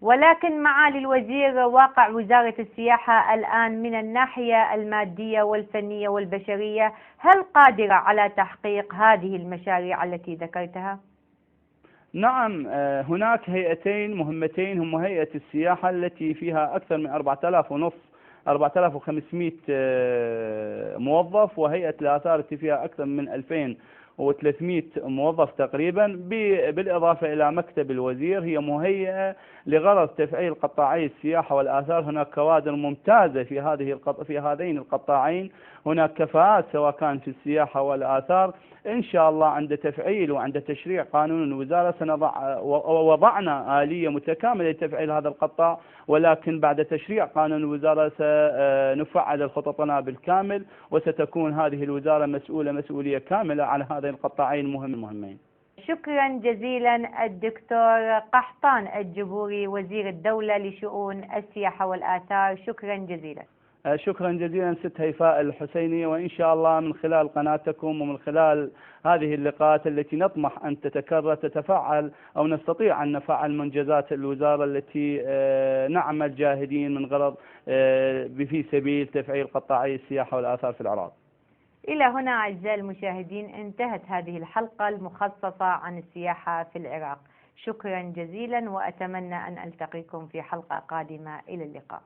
ولكن معالي الوزير، واقع وزارة السياحة الآن من الناحية المادية والفنية والبشرية هل قادرة على تحقيق هذه المشاريع التي ذكرتها؟ نعم، هناك هيئتين مهمتين، هم هيئة السياحة التي فيها أكثر من 4500 موظف، وهيئة الآثار التي فيها أكثر من 2300 موظف تقريبا، بالإضافة إلى مكتب الوزير. هي مهيئة لغرض تفعيل قطاعي السياحة والآثار. هناك كوادر ممتازة في هذين القطاعين، هناك كفاءات سواء كان في السياحة والآثار. إن شاء الله عند تفعيل وعند تشريع قانون الوزارة وضعنا آلية متكاملة لتفعيل هذا القطاع، ولكن بعد تشريع قانون الوزارة سنفعل خططنا بالكامل، وستكون هذه الوزارة مسؤولية كاملة على هذين القطاعين المهمين. شكرا جزيلا الدكتور قحطان الجبوري، وزير الدولة لشؤون السياحة والآثار. شكرا جزيلا. شكرا جزيلا ست هيفاء الحسيني، وإن شاء الله من خلال قناتكم ومن خلال هذه اللقاءات التي نطمح أن تتكرر تتفعل أو نستطيع أن نفعل منجزات الوزارة التي نعمل جاهدين من غرض في سبيل تفعيل قطاعي السياحة والآثار في العراق. إلى هنا أعزائي المشاهدين انتهت هذه الحلقة المخصصة عن السياحة في العراق. شكرا جزيلا، وأتمنى أن ألتقيكم في حلقة قادمة. إلى اللقاء.